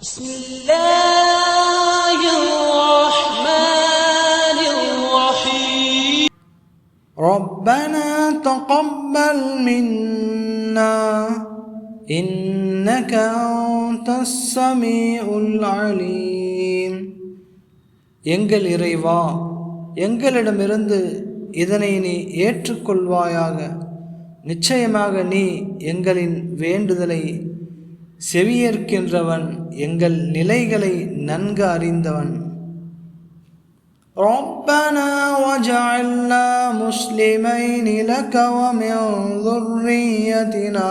بسم الله الرحمن الرحيم ربنا تقبل منا إنك أنت السميع العليم. எங்கள் இறைவா, எங்களிடமிருந்து இதனை நீ ஏற்றுக்கொள்வாயாக. நிச்சயமாக நீ எங்களின் வேண்டுதலை செவியேற்கின்றவன், எங்கள் நிலைகளை நன்கு அறிந்தவன். ربنا وجعلنا مسلمين لك ومن ذريتنا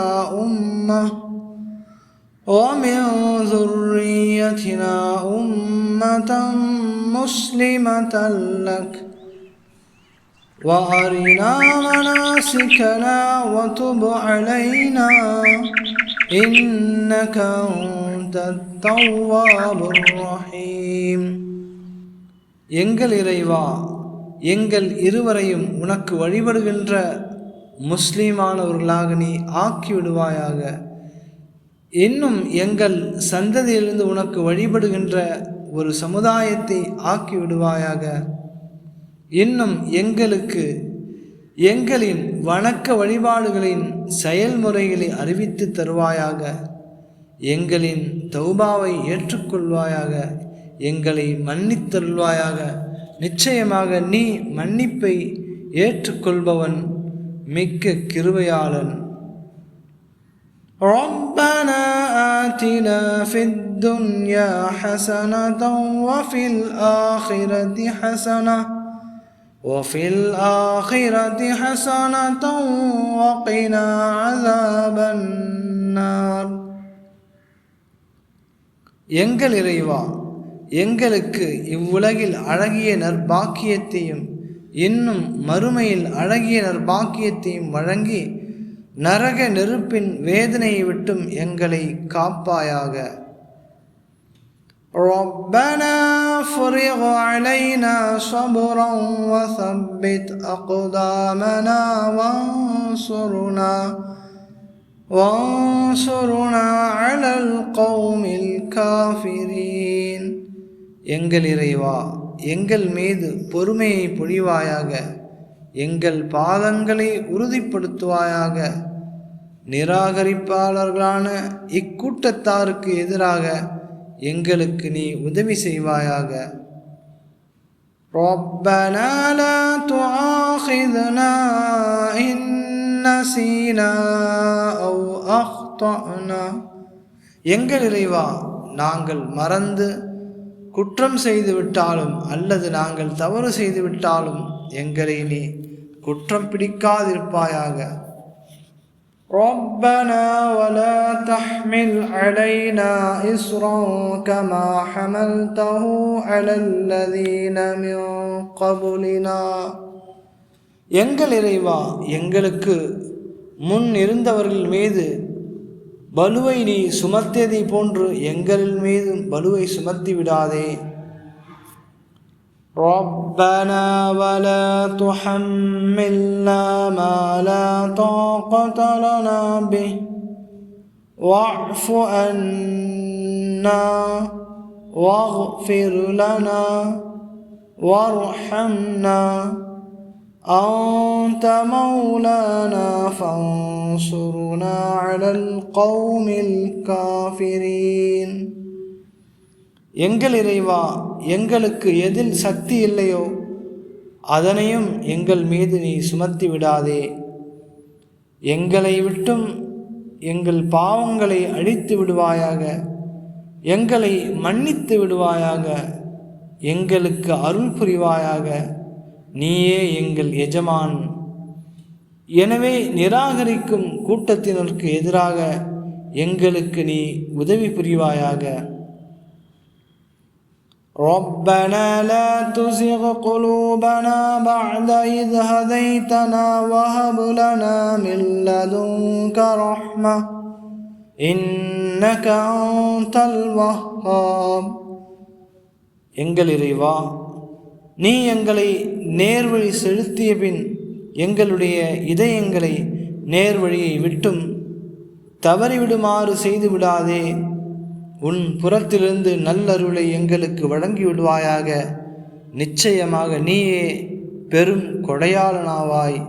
أمة مسلمة لك وأرنا مناسكنا وتب علينا إنك أنت التواب الرحيم. எங்கள் இறைவா, எங்கள் இருவரையும் உனக்கு வழிபடுகின்ற முஸ்லீமானவர்களாக நீ ஆக்கிவிடுவாயாக. இன்னும் எங்கள் சந்ததியிலிருந்து உனக்கு வழிபடுகின்ற ஒரு சமுதாயத்தை ஆக்கிவிடுவாயாக. இன்னும் எங்களுக்கு எங்களின் வணக்க வழிபாடுகளின் செயல்முறைகளை அறிவித்து தருவாயாக. எங்களின் தௌபாவை ஏற்றுக்கொள்வாயாக. எங்களை மன்னித்தருள்வாயாக. நிச்சயமாக நீ மன்னிப்பை ஏற்றுக்கொள்பவன், மிக்க கிருபையாளன். ربنا آتنا في الدنيا حسنة وفي الآخرة حسنة وقنا عذاب النار. எங்கள் இறைவா, எங்களுக்கு இவ்வுலகில் அழகிய நற்பாக்கியத்தையும் இன்னும் மறுமையில் அழகிய நற்பாக்கியத்தையும் வழங்கி நரக நெருப்பின் வேதனையை விட்டும் எங்களை காப்பாயாக. ربنا فرغ علينا صبرا وثبت أقدامنا وانصرنا على القوم الكافرين. எங்கள் இறைவா, எங்கள் மீது பொறுமையை பொழிவாயாக. எங்கள் பாதங்களை உறுதிப்படுத்துவாயாக. நிராகரிப்பாளர்களான இக்கூட்டத்தாருக்கு எதிராக எங்களுக்கு நீ உதவி செய்வாயாக. ربنا لا تؤاخذنا إن نسينا أو أخطأنا. எங்கள் இறைவா, நாங்கள் மறந்து குற்றம் செய்துவிட்டாலும் அல்லது நாங்கள் தவறு செய்துவிட்டாலும் எங்களை நீ குற்றம் பிடிக்காதிருப்பாயாக. ربنا ولا تحمل علينا إصرا كما حملته على الذين من قبلنا. எங்கள் இறைவா, எங்களுக்கு முன் இருந்தவர்கள் மீது பலுவை நீ சுமத்தியதை போன்று எங்களின் மீது பலுவை சுமத்தி விடாதே. ربنا ولا تحملنا ما لا طاقة لنا به واعف عنا واغفر لنا وارحمنا أنت مولانا فانصرنا على القوم الكافرين. எங்கள் இறைவா, எங்களுக்கு எதில் சக்தி இல்லையோ அதனையும் எங்கள் மீது நீ சுமத்தி விடாதே. எங்களை விட்டும் எங்கள் பாவங்களை அழித்து விடுவாயாக. எங்களை மன்னித்து விடுவாயாக. எங்களுக்கு அருள் புரிவாயாக. நீயே எங்கள் எஜமான். எனவே நிராகரிக்கும் கூட்டத்தினருக்கு எதிராக எங்களுக்கு நீ உதவி புரிவாயாக. ربنا لا تزغ قلوبنا بعد إذ هديتنا وهب لنا من لدنك رحمة إنك أنت الوهاب. எங்கள் இறைவா, நீ எங்களை நேர்வழி செலுத்திய பின் எங்களுடைய இதயங்களை நேர்வழியை விட்டும் தவறிவிடுமாறு செய்து விடாதே. உன் புறத்திலிருந்து நல்லருளை எங்களுக்கு வழங்கிவிடுவாயாக. நிச்சயமாக நீயே பெரும் கொடையாளனாவாய்.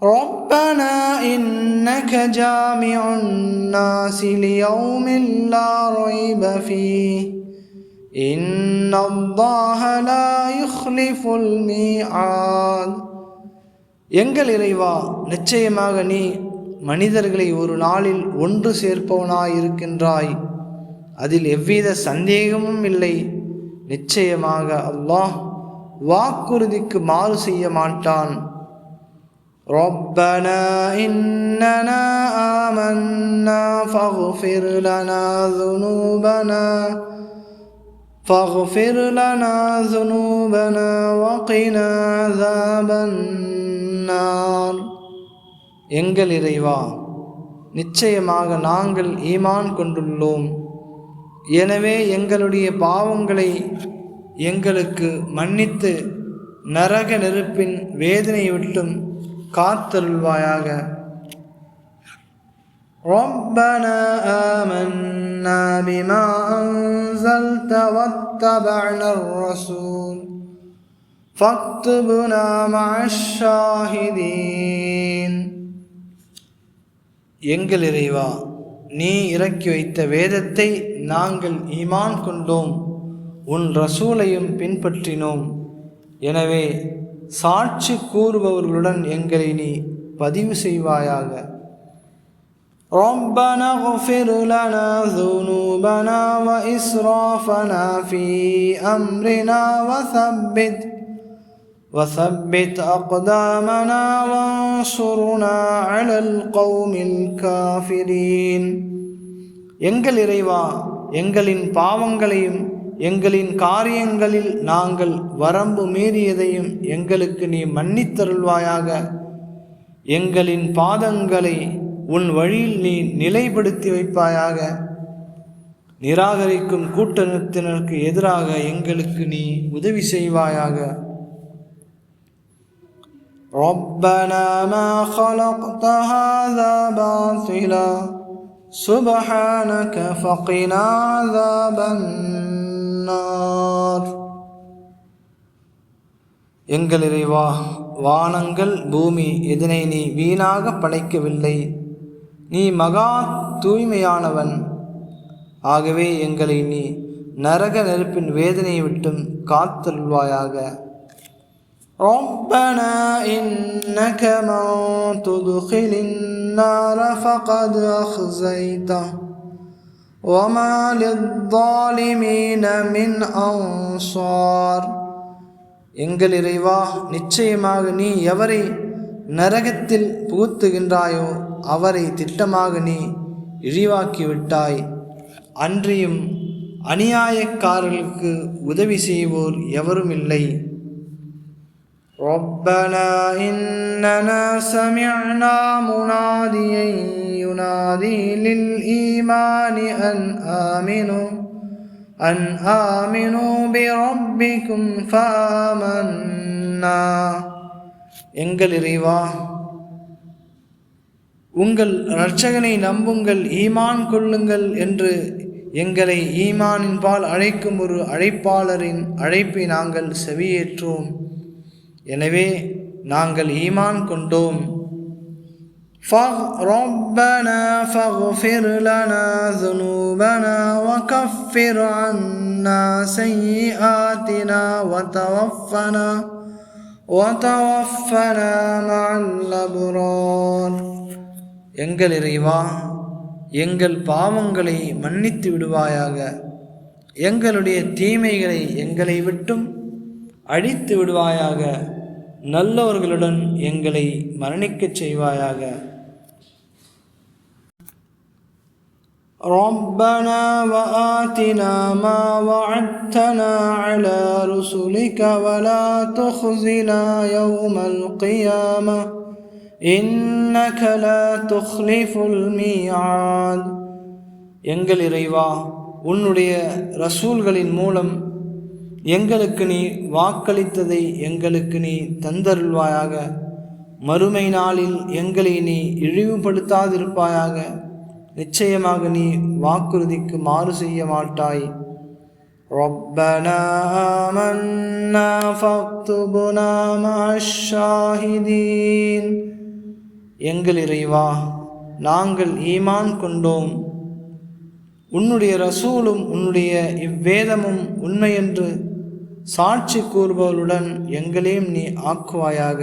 ربنا إنك جامع الناس ليوم لا ريب فيه إن الله لا يخلف الميعاد. எங்கள் இறைவா, நிச்சயமாக நீ மனிதர்களை ஒரு நாளில் ஒன்று சேர்ப்பவனாயிருக்கின்றாய். அதில் எவ்வித சந்தேகமும் இல்லை. நிச்சயமாக அல்லாஹ் வாக்குறுதிக்கு மாறு செய்ய மாட்டான். ربنا إننا آمنا فاغفر لنا ذنوبنا وقنا عذاب النار. எங்கள் இறைவா, நிச்சயமாக நாங்கள் ஈமான் கொண்டுள்ளோம். எனவே எங்களுடைய பாவங்களை எங்களுக்கு மன்னித்து நரக நெருப்பின் வேதனை விட்டும் காத்தருள்வாயாக. ربنا آمنا بما أنزلت واتبعنا الرسول فاكتبنا مع الشاهدين. எங்கள் இறைவா, நீ இறக்கி வைத்த வேதத்தை நாங்கள் ஈமான் கொண்டோம், உன் ரசூலையும் பின்பற்றினோம். எனவே சாட்சி கூறுபவர்களுடன் எங்களை நீ பதிவு செய்வாயாக. ربنا اغفر لنا ذنوبنا وإسرافنا في أمرنا وثبت أقدامنا وانصرنا على القوم الكافرين. எங்கள் இறைவா, எங்களின் பாவங்களையும் எங்களின் காரியங்களில் நாங்கள் வரம்பு மீறியதையும் எங்களுக்கு நீ மன்னித்தருள்வாயாக. எங்களின் பாதங்களை உன் வழியில் நீ நிலைப்படுத்தி வைப்பாயாக. நிராகரிக்கும் கூட்டத்தினருக்கு எதிராக எங்களுக்கு நீ உதவி செய்வாயாக. ربنا ما خلقت هذا باطلا سبحانك فقنا عذاب النار. எங்கள் இறைவா, வானங்கள் பூமி இதனை நீ வீணாக படைக்கவில்லை. நீ மகா தூய்மையானவன். ஆகவே எங்களை நீ நரக நெருப்பின் வேதனையை விட்டும் காத்தருள்வாயாக. ربنا إنك من تدخل النار فقد أخزيته وما للظالمين من أنصار. எங்கள் இறைவா, நிச்சயமாக நீ எவரை நரகத்தில் புகுத்துகின்றாயோ அவரை திட்டமாக நீ இழிவாக்கிவிட்டாய். அன்றியும் அநியாயக்காரர்களுக்கு உதவி செய்வோர் எவரும் இல்லை. ربنا إننا سمعنا مناديا ينادي للإيمان أن آمنوا بربكم فآمنا. எங்கள் இறைவா, உங்கள் இரட்சகனை நம்புங்கள், ஈமான் கொள்ளுங்கள் என்று எங்களை ஈமானின் பால் அழைக்கும் ஒரு அழைப்பாளரின் அழைப்பை நாங்கள் செவியேற்றோம். எனவே நாங்கள் ஈமான் கொண்டோம். ربنا فاغفر لنا ذنوبنا وكفر عنا سيئاتنا وتوفنا مع الأبرار. எங்கள் இறைவா, எங்கள் பாவங்களை மன்னித்து விடுவாயாக. எங்களுடைய தீமைகளை எங்களை விட்டும் அழித்து விடுவாயாக. நல்லவர்களுடன் எங்களை மரணிக்கச் செய்வாயாக. ربنا وآتنا ما وعدتنا على رسلك ولا تخزنا يوم القيامة إنك لا تخلف الميعاد. எங்கள் இறைவா, உன்னுடைய ரசூல்களின் மூலம் எங்களுக்கு நீ வாக்களித்ததை எங்களுக்கு நீ தந்தருள்வாயாக. மறுமை நாளில் எங்களை நீ இழிவுபடுத்தாதிருப்பாயாக. நிச்சயமாக நீ வாக்குறுதிக்கு மாறு செய்ய மாட்டாய். ரப்பனா ஆமன்னா ஃபக்துப்னா மஅஷ் ஷாஹிதீன். எங்கள் இறைவா, நாங்கள் ஈமான் கொண்டோம், உன்னுடைய ரசூலும் உன்னுடைய இவ்வேதமும் உண்மையென்று சாட்சி கூறுபவர்களுடன் எங்களையும் நீ ஆக்குவாயாக.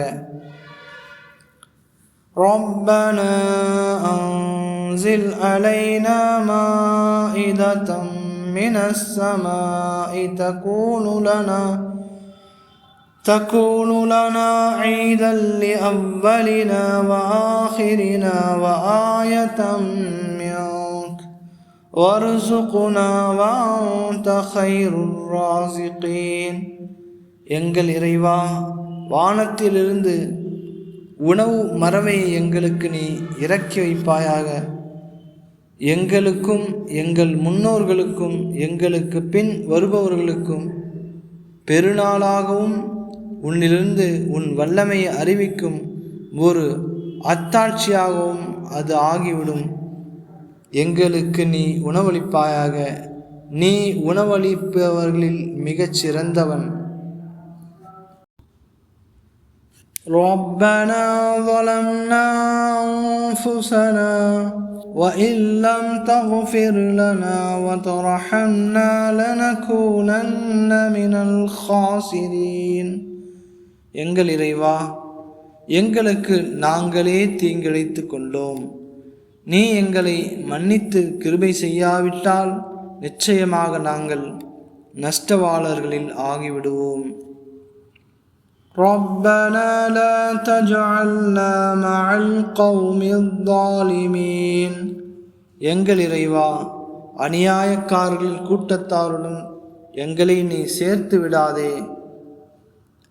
ரப்பனா அன்ஸில் அலைனா மாஇதத்தம் மினஸ் ஸமாஇ தகூனு லனா ஈதல் லிஅவ்வலினா வஆகிரினா வஆயத்தம் மின்க வர்ஸுக்னா வஅன்த கைருர் ராஸிகீன். எங்கள் இறைவா, வானத்திலிருந்து உணவு மரமையை எங்களுக்கு நீ இறக்கி வைப்பாயாக. எங்களுக்கும் எங்கள் முன்னோர்களுக்கும் எங்களுக்கு பின் வருபவர்களுக்கும் பெருநாளாகவும் உன்னிலிருந்து உன் வல்லமையை அறிவிக்கும் ஒரு அத்தாட்சியாகவும் அது ஆகிவிடும். எங்களுக்கு நீ உணவளிப்பாயாக. நீ உணவளிப்பவர்களில் மிகச் சிறந்தவன். ربنا ظلمنا أنفسنا وإن لم تغفر لنا وترحمنا لنكونن من الخاسرين. எங்கள் இறைவா, எங்களுக்கு நாங்களே தீங்கிழைத்து கொண்டோம். நீ எங்களை மன்னித்து கிருபை செய்யாவிட்டால் நிச்சயமாக நாங்கள் நஷ்டவாளர்களில் ஆகிவிடுவோம். ربنا لا تجعلنا مع القوم الظالمين. எங்கள் இறைவா, அநியாயக்காரர்களின் கூட்டத்தாருடன் எங்களை நீ சேர்த்து விடாதே.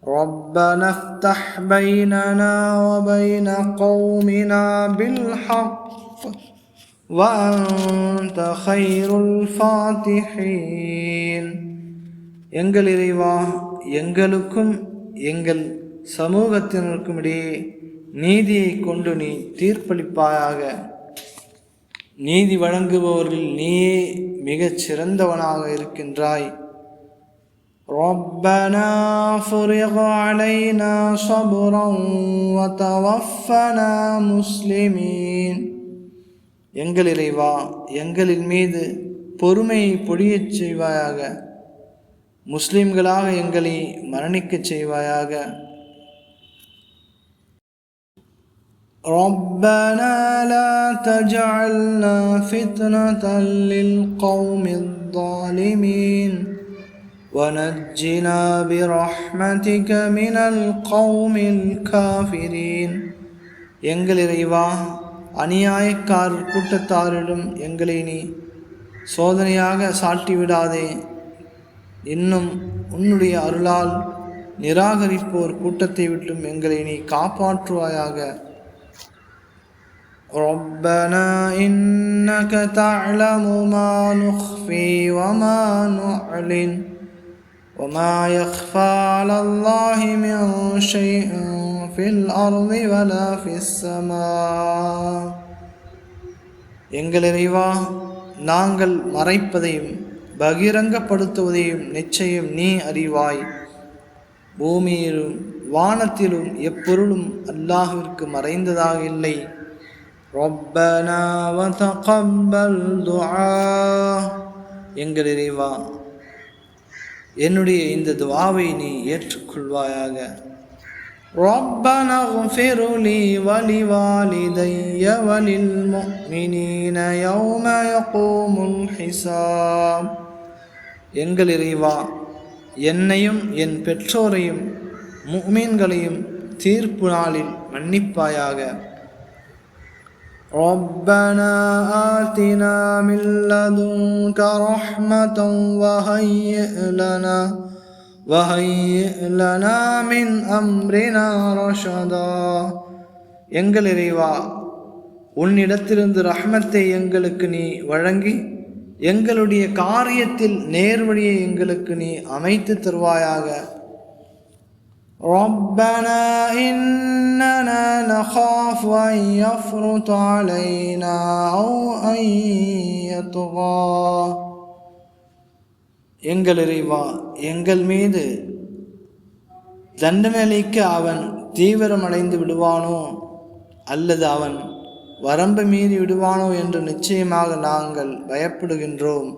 ربنا افتح بيننا وبين قومنا بالحق وأنت خير الفاتحين. எங்கள் இறைவா, எங்களுக்கும் எங்கள் சமூகத்தினருக்கும் இடையே நீதியை கொண்டு நீ தீர்ப்பளிப்பாயாக. நீதி வழங்குபவர்கள் நீயே மிகச் சிறந்தவனாக இருக்கின்றாய். ربنا فرغ علينا صبرا وتوفنا مسلمين. எங்கள் இறைவா, எங்களின் மீது பொறுமையை பொழியச் செய்வாயாக. முஸ்லிம்களாக எங்களை மரணிக்கச் செய்வாயாக. ربنا لا تجعلنا فتنة للقوم الظالمين ونجنا برحمتك من القوم الكافرين. எங்கள் இறைவா, அநியாயக்காரர் கூட்டத்தாரிடம் எங்களை நீ சோதனையாக சாட்டிவிடாதே. இன்னும் உன்னுடைய அருளால் நிராகரிப்போர் கூட்டத்தை விட்டும் எங்களை நீ காப்பாற்றுவாயாக. ربنا إنك تعلم ما نخفي وما نعلن وما يخفى على الله من شيء في الأرض ولا في السماء. எங்கள் இறைவா, நாங்கள் மறைப்பதையும் பகிரங்கப்படுத்துவதையும் நிச்சயம் நீ அறிவாய். பூமியிலும் வானத்திலும் எப்பொருளும் அல்லாஹ்விற்கு மறைந்ததாக இல்லை. ரப்பனா வதகப்பல் துஆ. எங்கள் இறைவா, என்னுடைய இந்த துஆவை நீ ஏற்றுக்கொள்வாயாக. ரப்பனா இக்ஃபிர் லீ வலிவாலிதைய வலில் முஃமினீன யௌம யகூமுல் ஹிசாப். எங்கள் இறைவா, என்னையும் என் பெற்றோரையும் முஃமின்களையும் தீர்ப்பு நாளில் மன்னிப்பாயாக. ربنا آتنا من لدنك رحمة وهيئ لنا من أمرنا رشدا. எங்கள் இறைவா, உன்னிடத்திலிருந்து ரஹ்மத்தை எங்களுக்கு நீ வழங்கி எங்களுடைய காரியத்தில் நேர்வழியை எங்களுக்கு நீ அமைத்து தருவாயாக. ربنا إننا نخاف أن يفرط علينا أو أن يطغى எங்கள் இறைவா, எங்கள் மீது தண்டனையளிக்க அவன் தீவிரமடைந்து விடுவானோ அல்லது அவன் வரம்பு மீறி விடுவானோ என்று நிச்சயமாக நாங்கள் பயப்படுகின்றோம்.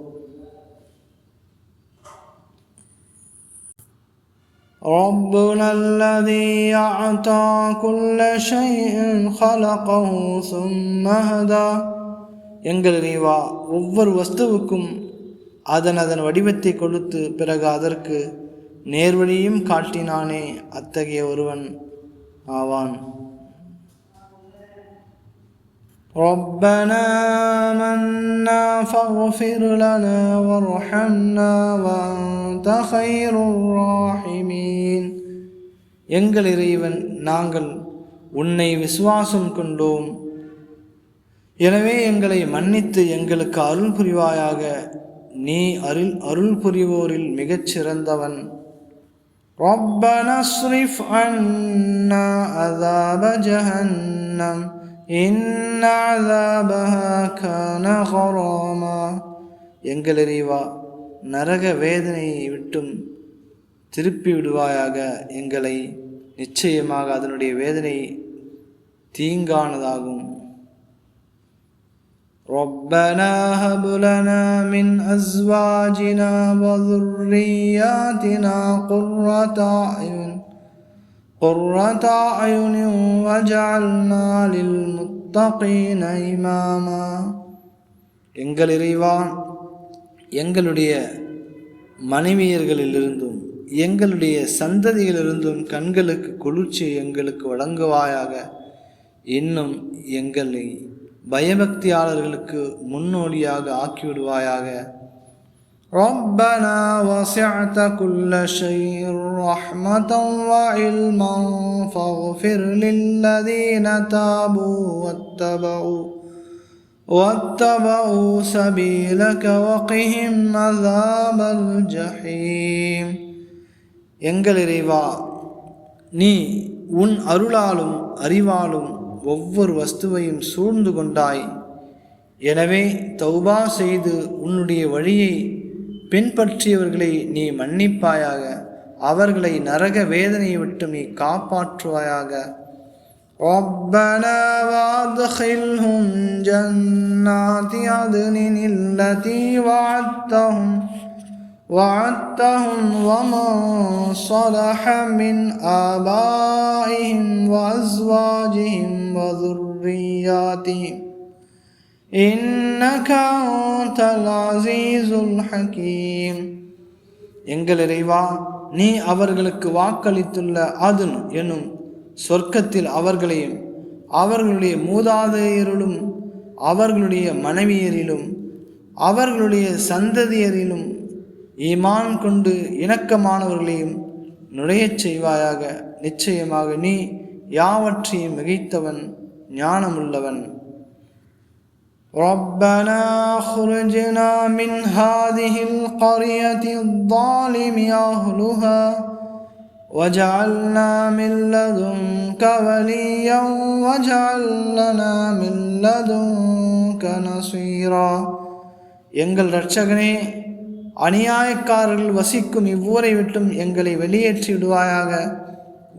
ربنا الذي أعطى كل شيء خلقه ثم هدى எங்கள் இறைவா, ஒவ்வொரு வஸ்துவுக்கும் அதன் வடிவத்தை கொடுத்து பிறகு அதற்கு நேர்வழியும் காட்டினானே, அத்தகைய ஒருவன் ஆவான். ربنا آمنا فاغفر لنا وارحمنا وأنت خير الراحمين எங்கள் இறைவன், நாங்கள் உன்னை விசுவாசம் கொண்டோம், எனவே எங்களை மன்னித்து எங்களுக்கு அருள் புரிவாயாக. நீ அருள் புரிவோரில் மிகச் சிறந்தவன். ربنا اصرف عنا عذاب جهنم إن عذابها كان غراما எங்கள் இறைவா, நரக வேதனையை விட்டும் திருப்பி விடுவாயாக. எங்களை நிச்சயமாக அதனுடைய வேதனை தீங்கானதாகும். ربنا هب لنا من أزواجنا وذرياتنا قرة أعين واجعلنا للمتقين إماما எங்கள் இறைவா, எங்களுடைய மனைவியர்களிலிருந்தும் எங்களுடைய சந்ததியிலிருந்தும் கண்களுக்கு குளிர்ச்சி எங்களுக்கு வழங்குவாயாக. இன்னும் எங்களை பயபக்தியாளர்களுக்கு முன்னோடியாக ஆக்கிவிடுவாயாக. ربنا وسعت كل شيء رحمة وعلما فاغفر للذين تابوا واتبعوا سبيلك وقهم عذاب الجحيم எங்கள் இறைவா, நீ உன் அருளாலும் அறிவாலும் ஒவ்வொரு வஸ்துவையும் சூழ்ந்து கொண்டாய். எனவே தௌபா செய்து உன்னுடைய வழியை பின்பற்றியவர்களை நீ மன்னிப்பாயாக. அவர்களை நரக வேதனையை விட்டு நீ காப்பாற்றுவாயாக. ربنا وادخلهم جنات عدن التي وعدتهم ومن صلح من آبائهم وأزواجهم وذرياتهم إنك أنت العزيز الحكيم எங்கள் இறைவா, நீ அவர்களுக்கு வாக்களித்துள்ள அதுன் எனும் சொர்க்கத்தில் அவர்களையும் அவர்களுடைய மூதாதையரிலும் அவர்களுடைய மனைவியரிலும் அவர்களுடைய சந்ததியரிலும் ஈமான் கொண்டு இணக்கமானவர்களையும் நுழையச் செய்வாயாக. நிச்சயமாக நீ யாவற்றையும் மிகைத்தவன், ஞானமுள்ளவன். ربنا أخرجنا من هذه القرية الظالم أهلها واجعلنا من لدنك وليا واجعل لنا من لدنك نصيرا எங்கள் இரட்சகனே, அநியாயக்காரர்கள் வசிக்கும் இவ்வூரை விட்டும் எங்களை வெளியேற்றி விடுவாயாக.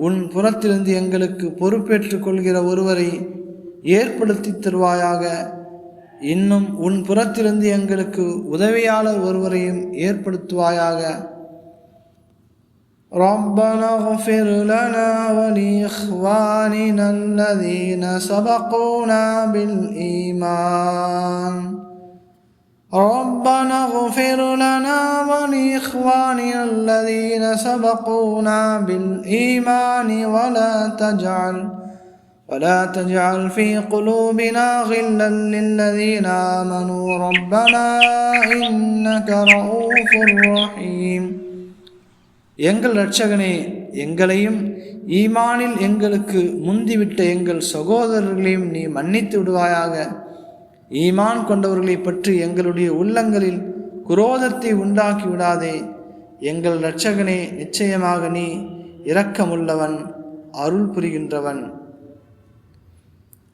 உன் புறத்திலிருந்து எங்களுக்கு பொறுப்பேற்றுக் கொள்கிற ஒருவரை ஏற்படுத்தி தருவாயாக. இன்னும் உன் புறத்திலிருந்து எங்களுக்கு உதவியாளர் ஒருவரையும் ஏற்படுத்துவாயாக. ربنا اغفر لنا ولإخواننا الذين سبقونا بالإيمان ربنا اغفر لنا ولإخواننا الذين سبقونا بالإيمان ولا تجعل في قلوبنا غلا للذين آمنوا ربنا إنك رؤوف رحيم எங்கள் இரட்சகனே, எங்களையும் ஈமானில் எங்களுக்கு முந்திவிட்ட எங்கள் சகோதரர்களையும் நீ மன்னித்து விடுவாயாக. ஈமான் கொண்டவர்களை பற்றி எங்களுடைய உள்ளங்களில் குரோதத்தை உண்டாக்கி விடாதே. எங்கள் இரட்சகனே, நிச்சயமாக நீ இரக்கமுள்ளவன், அருள் புரிகின்றவன்.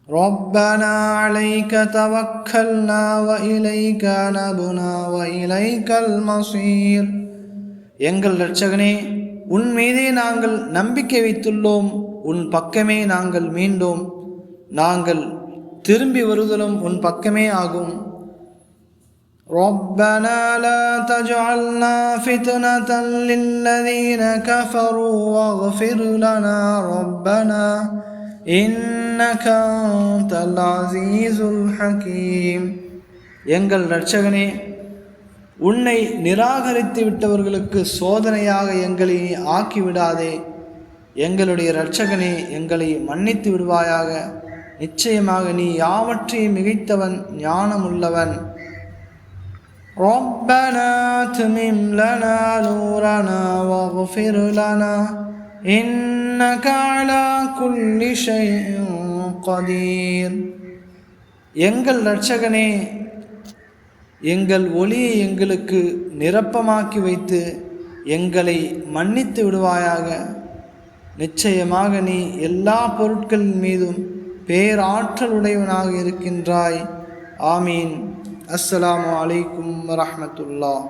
ربنا عليك توكلنا وإليك نبنا وإليك المصير. எங்கள் இரட்சகனே, உன் மீதே நாங்கள் நம்பிக்கை வைத்துள்ளோம், உன் பக்கமே நாங்கள் மீண்டோம், நாங்கள் திரும்பி வருதலும் உன் பக்கமே ஆகும். ربنا لا تجعلنا فتنة للذين كفروا واغفر لنا ربنا إنك أنت العزيز الحكيم. எங்கள் இரட்சகனே, உன்னை நிராகரித்து விட்டவர்களுக்கு சோதனையாக எங்களை ஆக்கிவிடாதே. எங்களுடைய இரட்சகனே, எங்களை மன்னித்து விடுவாயாக. நிச்சயமாக நீ யாவற்றையும் மிகைத்தவன், ஞானமுள்ளவன். ربنا أتمم لنا نورنا واغفر لنا إنك على كل شيء قدير. எங்கள் இரட்சகனே, எங்கள் ஒளியை எங்களுக்கு நிரப்பமாக்கி வைத்து எங்களை மன்னித்து விடுவாயாக. நிச்சயமாக நீ எல்லா பொருட்களின் மீதும் பேராற்றல் உடையவனாக இருக்கின்றாய். ஆமீன். அஸ்ஸலாமு அலைக்கும் வரஹ்மத்துல்லாஹ்.